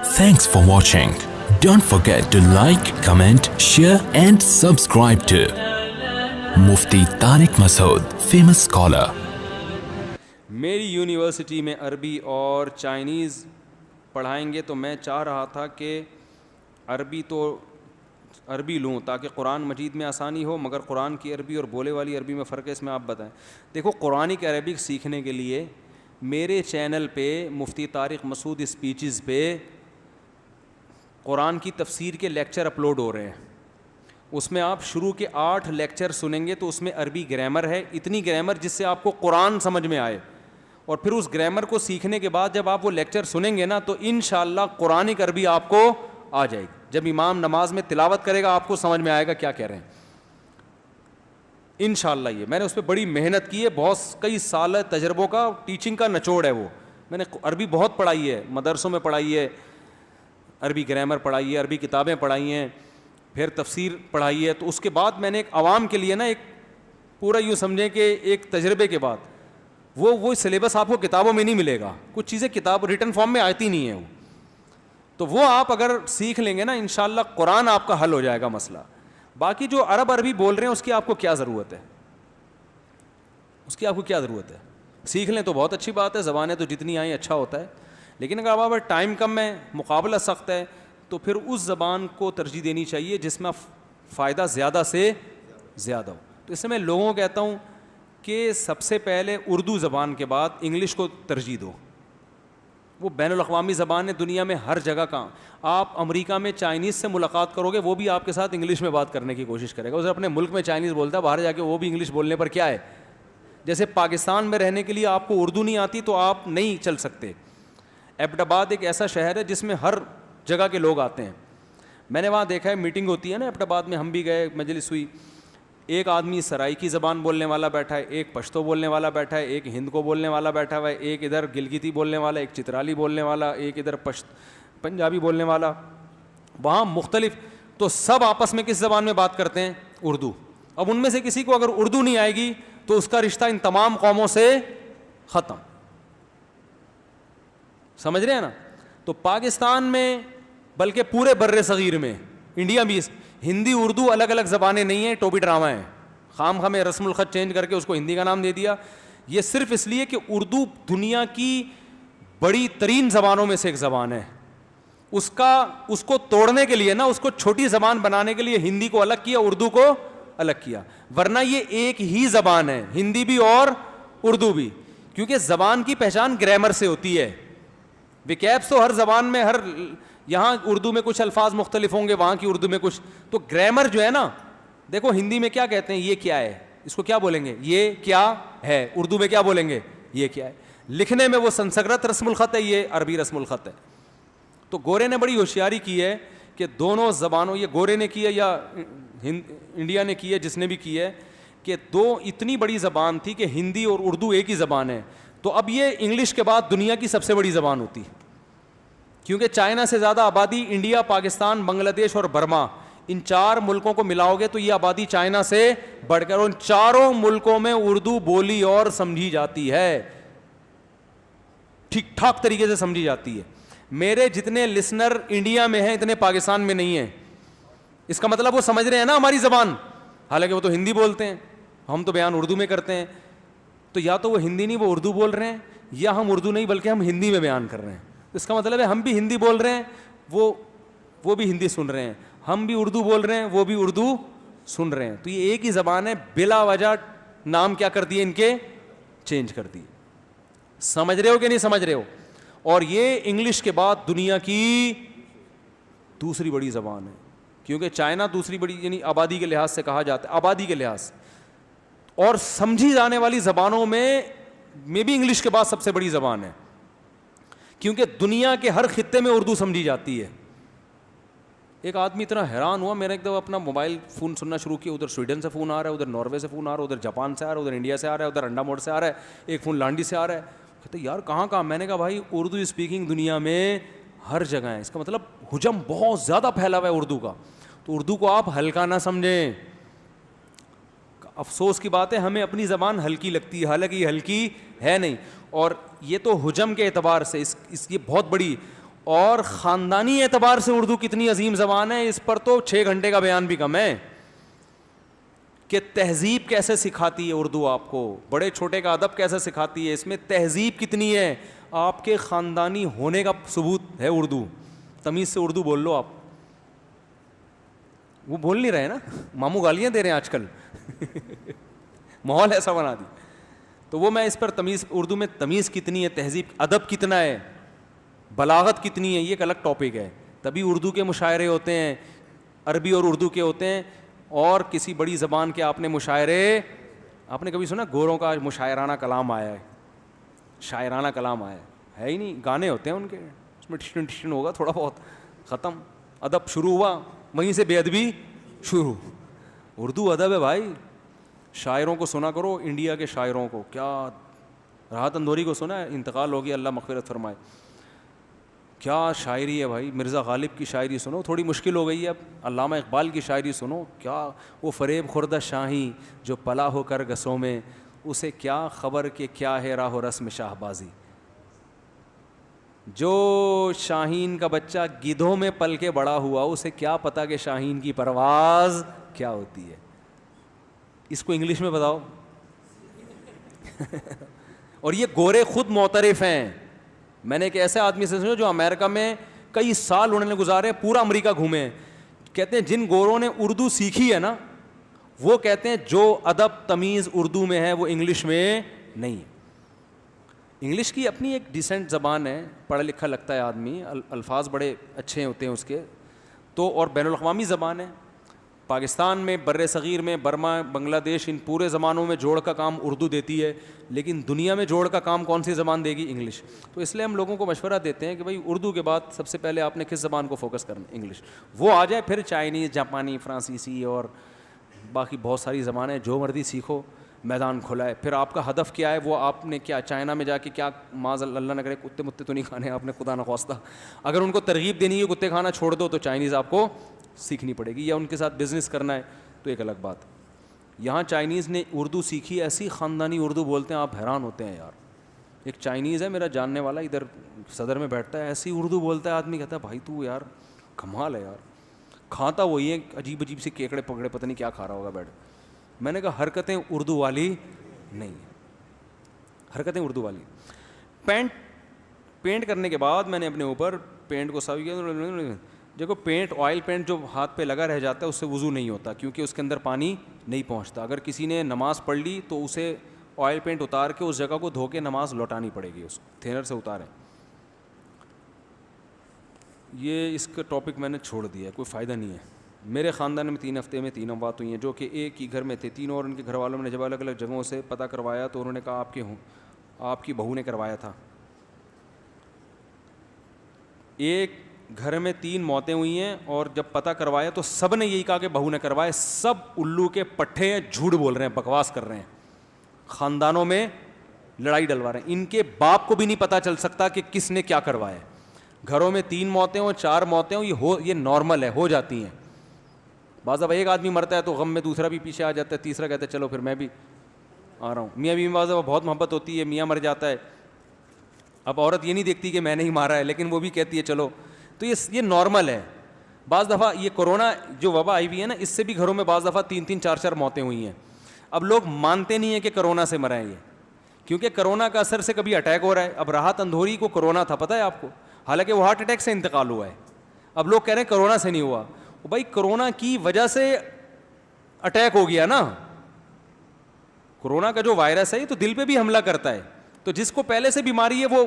Thanks for watching. Don't forget to like, comment, share and subscribe to Mufti Tariq Masood, famous scholar. میری university میں عربی اور Chinese پڑھائیں گے تو میں چاہ رہا تھا کہ عربی لوں تاکہ قرآن مجید میں آسانی ہو، مگر قرآن کی عربی اور بولے والی عربی میں فرق ہے، اس میں آپ بتائیں۔ دیکھو، قرآنک عربک سیکھنے کے لیے میرے چینل پہ مفتی طارق مسعود اسپیچز پہ قرآن کی تفسیر کے لیکچر اپلوڈ ہو رہے ہیں۔ اس میں آپ شروع کے 8 لیکچر سنیں گے تو اس میں عربی گرامر ہے، اتنی گرامر جس سے آپ کو قرآن سمجھ میں آئے، اور پھر اس گرامر کو سیکھنے کے بعد جب آپ وہ لیکچر سنیں گے نا تو انشاءاللہ قرآنک عربی آپ کو آ جائے گی۔ جب امام نماز میں تلاوت کرے گا آپ کو سمجھ میں آئے گا کیا کہہ رہے ہیں انشاءاللہ۔ یہ میں نے اس پہ بڑی محنت کی ہے، بہت کئی سال تجربوں کا ٹیچنگ کا نچوڑ ہے وہ۔ میں نے عربی بہت پڑھائی ہے، مدرسوں میں پڑھائی ہے، عربی گرامر پڑھائی ہے، عربی کتابیں پڑھائی ہیں، پھر تفسیر پڑھائی ہے۔ تو اس کے بعد میں نے ایک عوام کے لیے نا ایک پورا یوں سمجھیں کہ ایک تجربے کے بعد وہ سلیبس آپ کو کتابوں میں نہیں ملے گا، کچھ چیزیں کتاب ریٹن فارم میں آتی نہیں ہیں وہ، تو وہ آپ اگر سیکھ لیں گے نا انشاءاللہ قرآن آپ کا حل ہو جائے گا مسئلہ۔ باقی جو عربی بول رہے ہیں اس کی آپ کو کیا ضرورت ہے، اس کی آپ کو کیا ضرورت ہے؟ سیکھ لیں تو بہت اچھی بات ہے، زبانیں تو جتنی آئیں اچھا ہوتا ہے، لیکن اگر آپ ٹائم کم ہے، مقابلہ سخت ہے، تو پھر اس زبان کو ترجیح دینی چاہیے جس میں فائدہ زیادہ سے زیادہ ہو۔ تو اس میں لوگوں کو کہتا ہوں کہ سب سے پہلے اردو زبان کے بعد انگلش کو ترجیح دو، وہ بین الاقوامی زبان ہے، دنیا میں ہر جگہ کا۔ آپ امریکہ میں چائنیز سے ملاقات کرو گے وہ بھی آپ کے ساتھ انگلش میں بات کرنے کی کوشش کرے گا، اسے اپنے ملک میں چائنیز بولتا ہے، باہر جا کے وہ بھی انگلش بولنے پر کیا ہے۔ جیسے پاکستان میں رہنے کے لیے آپ کو اردو نہیں آتی تو آپ نہیں چل سکتے۔ ایبٹ آباد ایک ایسا شہر ہے جس میں ہر جگہ کے لوگ آتے ہیں، میں نے وہاں دیکھا ہے، میٹنگ ہوتی ہے نا ایبٹ آباد میں، ہم بھی گئے، مجلس ہوئی، ایک آدمی سرائیکی زبان بولنے والا بیٹھا ہے، ایک پشتو بولنے والا بیٹھا ہے، ایک ہند کو بولنے والا بیٹھا ہوا ہے، ایک ادھر گلگتی بولنے والا، ایک چترالی بولنے والا، ایک ادھر پنجابی بولنے والا، وہاں مختلف، تو سب آپس میں کس زبان میں بات کرتے ہیں؟ اردو۔ اب ان میں سے کسی کو اگر اردو نہیں آئے گی تو اس کا رشتہ ان تمام قوموں سے ختم، سمجھ رہے ہیں نا؟ تو پاکستان میں بلکہ پورے بر صغیر میں، انڈیا بھی، ہندی اردو الگ الگ زبانیں نہیں ہیں، ٹوپی ڈرامہ ہے، خام خواہ میں رسم الخط چینج کر کے اس کو ہندی کا نام دے دیا۔ یہ صرف اس لیے کہ اردو دنیا کی بڑی ترین زبانوں میں سے ایک زبان ہے، اس کو توڑنے کے لیے نا، اس کو چھوٹی زبان بنانے کے لیے ہندی کو الگ کیا، اردو کو الگ کیا، ورنہ یہ ایک ہی زبان ہے، ہندی بھی اور اردو بھی، کیونکہ زبان کی پہچان گرامر سے ہوتی ہے۔ وکیبس تو ہر زبان میں، ہر یہاں اردو میں کچھ الفاظ مختلف ہوں گے، وہاں کی اردو میں کچھ، تو گرامر جو ہے نا، دیکھو ہندی میں کیا کہتے ہیں، یہ کیا ہے، اس کو کیا بولیں گے، یہ کیا ہے، اردو میں کیا بولیں گے، یہ کیا ہے۔ لکھنے میں وہ سنسکرت رسم الخط ہے، یہ عربی رسم الخط ہے۔ تو گورے نے بڑی ہوشیاری کی ہے کہ دونوں زبانوں، یہ گورے نے کی ہے یا انڈیا نے کی ہے، جس نے بھی کی ہے، کہ دو اتنی بڑی زبان تھی کہ ہندی اور اردو ایک ہی زبان ہے، تو اب یہ انگلش کے بعد دنیا کی سب سے بڑی زبان ہوتی، کیونکہ چائنا سے زیادہ آبادی انڈیا، پاکستان، بنگلہ دیش اور برما، ان 4 ملکوں کو ملاؤ گے تو یہ آبادی چائنا سے بڑھ کر، ان 4 ملکوں میں اردو بولی اور سمجھی جاتی ہے، ٹھیک ٹھاک طریقے سے سمجھی جاتی ہے۔ میرے جتنے لسنر انڈیا میں ہیں اتنے پاکستان میں نہیں ہیں، اس کا مطلب وہ سمجھ رہے ہیں نا ہماری زبان، حالانکہ وہ تو ہندی بولتے ہیں، ہم تو بیان اردو میں کرتے ہیں، تو یا تو وہ ہندی نہیں وہ اردو بول رہے ہیں، یا ہم اردو نہیں بلکہ ہم ہندی میں بیان کر رہے ہیں۔ اس کا مطلب ہے ہم بھی ہندی بول رہے ہیں، وہ بھی ہندی سن رہے ہیں، ہم بھی اردو بول رہے ہیں، وہ بھی اردو سن رہے ہیں، تو یہ ایک ہی زبان ہے، بلا وجہ نام کیا کر دیے ان کے، چینج کر دیے۔ سمجھ رہے ہو کہ نہیں سمجھ رہے ہو؟ اور یہ انگلش کے بعد دنیا کی دوسری بڑی زبان ہے، کیونکہ چائنا دوسری بڑی، یعنی آبادی کے لحاظ سے کہا جاتا ہے، آبادی کے لحاظ سے، اور سمجھی جانے والی زبانوں میں بھی انگلش کے بعد سب سے بڑی زبان ہے، کیونکہ دنیا کے ہر خطے میں اردو سمجھی جاتی ہے۔ ایک آدمی اتنا حیران ہوا، میں نے ایک دفعہ اپنا موبائل فون سننا شروع کیا، ادھر سویڈن سے فون آ رہا ہے، ادھر ناروے سے فون آ رہا ہے، ادھر جاپان سے آ رہا ہے، ادھر انڈیا سے آ رہا ہے، ادھر انڈا موڑ سے آ رہا ہے، ایک فون لانڈی سے آ رہا ہے، کہتے یار کہاں کہاں؟ میں نے کہا بھائی اردو اسپیکنگ دنیا میں ہر جگہ ہے، اس کا مطلب حجم بہت زیادہ پھیلا ہوا ہے اردو کا، تو اردو کو آپ ہلکا نہ سمجھیں۔ افسوس کی بات ہے ہمیں اپنی زبان ہلکی لگتی ہے، حالانکہ یہ ہلکی ہے نہیں، اور یہ تو حجم کے اعتبار سے اس کی بہت بڑی، اور خاندانی اعتبار سے اردو کتنی عظیم زبان ہے، اس پر تو 6 گھنٹے کا بیان بھی کم ہے کہ تہذیب کیسے سکھاتی ہے اردو آپ کو، بڑے چھوٹے کا ادب کیسے سکھاتی ہے، اس میں تہذیب کتنی ہے، آپ کے خاندانی ہونے کا ثبوت ہے اردو. تمیز سے اردو بول لو آپ. وہ بول نہیں رہے نا، ماموں گالیاں دے رہے ہیں آج کل ماحول ایسا بنا دی. تو وہ میں اس پر تمیز، اردو میں تمیز کتنی ہے، تہذیب، ادب کتنا ہے، بلاغت کتنی ہے، یہ ایک الگ ٹاپک ہے. تبھی اردو کے مشاعرے ہوتے ہیں، عربی اور اردو کے ہوتے ہیں. اور کسی بڑی زبان کے آپ نے مشاعرے، آپ نے کبھی سنا گوروں کا مشاعرانہ کلام آیا ہے، شاعرانہ کلام آیا ہے ہی نہیں. گانے ہوتے ہیں ان کے، اس میں ٹشن ٹشن ہوگا تھوڑا بہت، ختم. ادب شروع ہوا، وہیں سے بے ادبی شروع. اردو ادب ہے بھائی. شاعروں کو سنا کرو، انڈیا کے شاعروں کو. کیا راحت اندوری کو سنا ہے، انتقال ہو گیا، اللہ مغفرت فرمائے. کیا شاعری ہے بھائی. مرزا غالب کی شاعری سنو، تھوڑی مشکل ہو گئی ہے اب. علامہ اقبال کی شاعری سنو. کیا وہ فریب خوردہ شاہی جو پلا ہو کر گسوں میں، اسے کیا خبر کہ کیا ہے راہ و رسم شاہ بازی. جو شاہین کا بچہ گدھوں میں پل کے بڑا ہوا، اسے کیا پتا کہ شاہین کی پرواز کیا ہوتی ہے. اس کو انگلش میں بتاؤ اور یہ گورے خود معترف ہیں. میں نے ایک ایسے آدمی سے سنا جو امریکہ میں کئی سال انہوں نے گزارے، پورا امریکہ گھومے. کہتے ہیں جن گوروں نے اردو سیکھی ہے نا، وہ کہتے ہیں جو ادب تمیز اردو میں ہے وہ انگلش میں نہیں ہے. انگلش کی اپنی ایک ڈیسنٹ زبان ہے، پڑھا لکھا لگتا ہے آدمی، الفاظ بڑے اچھے ہوتے ہیں اس کے تو، اور بین الاقوامی زبان ہے. پاکستان میں، بر صغیر میں، برما، بنگلہ دیش، ان پورے زبانوں میں جوڑ کا کام اردو دیتی ہے. لیکن دنیا میں جوڑ کا کام کون سی زبان دے گی؟ انگلش. تو اس لیے ہم لوگوں کو مشورہ دیتے ہیں کہ بھائی اردو کے بعد سب سے پہلے آپ نے کس زبان کو فوکس کرنا؟ انگلش. وہ آ جائے پھر چائنیز، جاپانی، فرانسیسی اور باقی بہت ساری زبانیں، جو مرضی سیکھو، میدان کھلا ہے. پھر آپ کا ہدف کیا ہے؟ وہ آپ نے کیا چائنا میں جا کے کیا، معاذ اللہ نہ کرے کتے متے تو نہیں کھانے آپ نے، خدا نخواستہ. اگر ان کو ترغیب دینی ہے کتے کھانا چھوڑ دو، تو چائنیز آپ کو سیکھنی پڑے گی. یا ان کے ساتھ بزنس کرنا ہے تو ایک الگ بات. یہاں چائنیز نے اردو سیکھی، ایسی خاندانی اردو بولتے ہیں آپ حیران ہوتے ہیں یار. ایک چائنیز ہے میرا جاننے والا، ادھر صدر میں بیٹھتا ہے، ایسی اردو بولتا ہے، آدمی کہتا ہے بھائی تو یار کمال ہے یار. کھاتا وہی ہے، عجیب عجیب سے کیکڑے پکڑے، پتہ نہیں کیا کھا رہا ہوگا بیٹھ. میں نے کہا حرکتیں اردو والی نہیں، حرکتیں اردو والی. پینٹ کرنے کے بعد میں نے اپنے اوپر پینٹ کو صاف کیا. دیکھو پینٹ، آئل پینٹ جو ہاتھ پہ لگا رہ جاتا ہے اس سے وضو نہیں ہوتا، کیونکہ اس کے اندر پانی نہیں پہنچتا. اگر کسی نے نماز پڑھ لی تو اسے آئل پینٹ اتار کے اس جگہ کو دھو کے نماز لوٹانی پڑے گی، اس کو تھینر سے اتاریں. یہ اس کا ٹاپک میں نے چھوڑ دیا ہے، کوئی فائدہ نہیں ہے. میرے خاندان میں 3 ہفتے میں 3 وفات ہوئی ہیں، جو کہ ایک ہی گھر میں تھے. تینوں اور ان کے گھر والوں نے جب الگ الگ جگہوں سے پتہ کروایا تو انہوں نے کہا آپ کی بہو نے کروایا تھا. ایک گھر میں 3 موتیں ہوئی ہیں اور جب پتہ کروایا تو سب نے یہی کہا کہ بہو نے کروایا. سب الو کے پٹھے ہیں، جھوٹ بول رہے ہیں، بکواس کر رہے ہیں، خاندانوں میں لڑائی ڈلوا رہے ہیں. ان کے باپ کو بھی نہیں پتہ چل سکتا کہ کس نے کیا کروایا. گھروں میں 3 موتیں ہوں، 4 موتیں ہوں، یہ نارمل ہے، ہو جاتی ہیں. بعض اب ایک آدمی مرتا ہے تو غم میں دوسرا بھی پیچھے آ جاتا ہے، تیسرا کہتا ہے چلو پھر میں بھی آ رہا ہوں. میاں بیوی میں بعض بہت محبت ہوتی ہے، میاں مر جاتا ہے، اب عورت یہ نہیں دیکھتی کہ میں نے ہی مارا ہے، لیکن وہ بھی کہتی ہے چلو. تو یہ نارمل ہے. بعض دفعہ یہ کورونا جو وبا آئی ہوئی ہے نا، اس سے بھی گھروں میں بعض دفعہ 3 4 موتیں ہوئی ہیں. اب لوگ مانتے نہیں ہیں کہ کرونا سے مرا ہے یہ، کیونکہ کرونا کا اثر سے کبھی اٹیک ہو رہا ہے. اب راحت اندھوری کو کرونا تھا، پتہ ہے آپ کو، حالانکہ وہ ہارٹ اٹیک سے انتقال ہوا ہے. اب لوگ کہہ رہے ہیں کرونا سے نہیں ہوا. بھائی کرونا کی وجہ سے اٹیک ہو گیا نا. کرونا کا جو وائرس ہے یہ تو دل پہ بھی حملہ کرتا ہے. تو جس کو پہلے سے بیماری ہے، وہ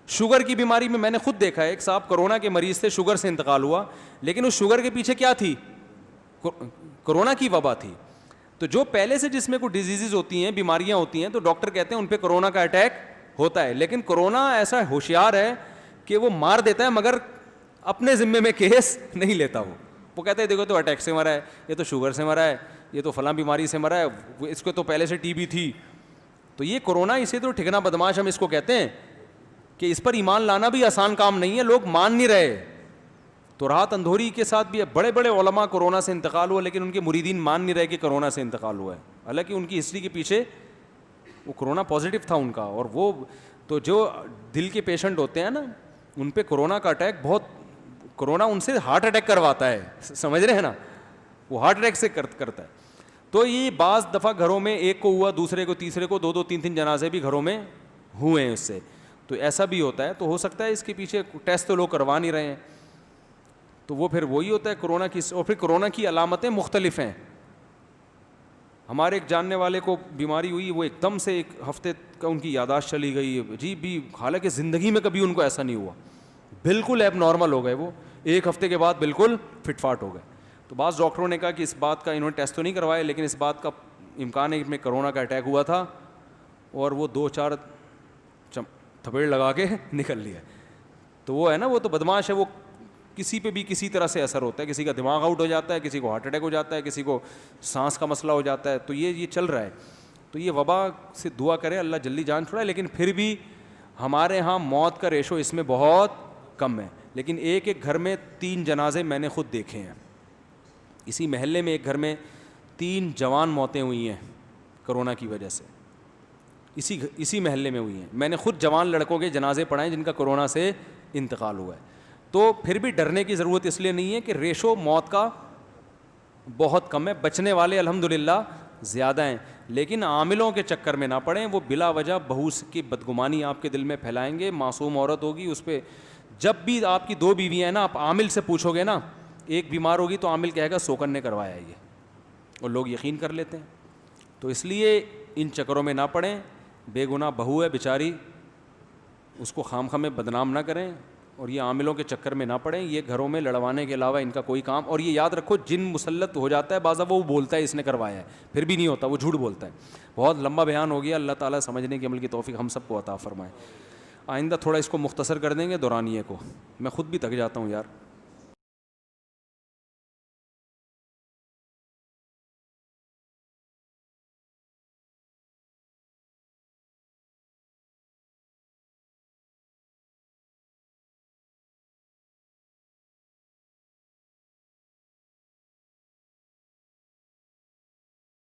شوگر کی بیماری میں نے خود دیکھا ہے، ایک صاحب کرونا کے مریض تھے، شوگر سے انتقال ہوا، لیکن اس شوگر کے پیچھے کیا تھی؟ کرونا کی وبا تھی. تو جو پہلے سے جس میں کوئی ڈیزیزز ہوتی ہیں، بیماریاں ہوتی ہیں، تو ڈاکٹر کہتے ہیں ان پہ کرونا کا اٹیک ہوتا ہے. لیکن کرونا ایسا ہوشیار ہے کہ وہ مار دیتا ہے، مگر اپنے ذمے میں کیس نہیں لیتا. وہ کہتا ہے دیکھو تو اٹیک سے مرا ہے، یہ تو شوگر سے مرا ہے، یہ تو فلاں بیماری سے مرا ہے، اس کو تو پہلے سے ٹی بی تھی. تو یہ کرونا، اسے تو ٹھکنا بدماش ہم اس کو کہتے ہیں کہ اس پر ایمان لانا بھی آسان کام نہیں ہے، لوگ مان نہیں رہے. تو راحت اندھوری کے ساتھ بھی بڑے بڑے علماء کورونا سے انتقال ہوا، لیکن ان کے مریدین مان نہیں رہے کہ کرونا سے انتقال ہوا ہے، حالانکہ ان کی ہسٹری کے پیچھے وہ کرونا پازیٹیو تھا ان کا. اور وہ تو جو دل کے پیشنٹ ہوتے ہیں نا، ان پہ کورونا کا اٹیک بہت, کورونا ان سے ہارٹ اٹیک کرواتا ہے, سمجھ رہے ہیں نا, وہ ہارٹ اٹیک سے کرتا ہے. تو یہ بعض دفعہ گھروں میں ایک کو ہوا, دوسرے کو, تیسرے کو, 2 3 جنازے بھی گھروں میں ہوئے ہیں اس سے. تو ایسا بھی ہوتا ہے. تو ہو سکتا ہے اس کے پیچھے ٹیسٹ تو لوگ کروا نہیں رہے ہیں, تو وہ پھر وہی ہوتا ہے کورونا کی. اور پھر کورونا کی علامتیں مختلف ہیں. ہمارے ایک جاننے والے کو بیماری ہوئی, وہ ایک دم سے 1 ہفتے کا ان کی یادداشت چلی گئی عجیب بھی, حالانکہ زندگی میں کبھی ان کو ایسا نہیں ہوا, بالکل ایب نارمل ہو گئے وہ, 1 ہفتے کے بعد بالکل فٹ فاٹ ہو گئے. تو بعض ڈاکٹروں نے کہا کہ اس بات کا, انہوں نے ٹیسٹ تو نہیں کروایا, لیکن اس بات کا امکان ہے کہ میں کورونا کا اٹیک ہوا تھا, اور وہ 2-4 تھپیڑ لگا کے نکل لیا. تو وہ ہے نا, وہ تو بدماش ہے, وہ کسی پہ بھی کسی طرح سے اثر ہوتا ہے, کسی کا دماغ آؤٹ ہو جاتا ہے, کسی کو ہارٹ اٹیک ہو جاتا ہے, کسی کو سانس کا مسئلہ ہو جاتا ہے. تو یہ چل رہا ہے. تو یہ وبا سے دعا کرے اللہ جلدی جان چھڑائے. لیکن پھر بھی ہمارے ہاں موت کا ریشو اس میں بہت کم ہے. لیکن ایک گھر میں 3 جنازے میں نے خود دیکھے ہیں. اسی محلے میں ایک گھر میں 3 جوان موتیں ہوئی ہیں کرونا کی وجہ سے, اسی محلے میں ہوئی ہیں. میں نے خود جوان لڑکوں کے جنازے پڑھائے جن کا کورونا سے انتقال ہوا ہے. تو پھر بھی ڈرنے کی ضرورت اس لیے نہیں ہے کہ ریشو موت کا بہت کم ہے, بچنے والے الحمدللہ زیادہ ہیں. لیکن عاملوں کے چکر میں نہ پڑیں, وہ بلا وجہ بہو کی بدگمانی آپ کے دل میں پھیلائیں گے. معصوم عورت ہوگی, اس پہ جب بھی آپ کی 2 بیویاں ہیں نا, آپ عامل سے پوچھو گے نا, ایک بیمار ہوگی تو عامل کہے گا سوکن نے کروایا ہے یہ, اور لوگ یقین کر لیتے ہیں. تو اس لیے ان چکروں میں نہ پڑیں. بے گناہ بہو ہے بیچاری, اس کو خام خواہ میں بدنام نہ کریں, اور یہ عاملوں کے چکر میں نہ پڑیں. یہ گھروں میں لڑوانے کے علاوہ ان کا کوئی کام. اور یہ یاد رکھو, جن مسلط ہو جاتا ہے بعض وہ بولتا ہے اس نے کروایا ہے, پھر بھی نہیں ہوتا, وہ جھوٹ بولتا ہے. بہت لمبا بیان ہو گیا, اللہ تعالیٰ سمجھنے کی عمل کی توفیق ہم سب کو عطا فرمائے. آئندہ تھوڑا اس کو مختصر کر دیں گے دورانیے کو, میں خود بھی تھک جاتا ہوں یار.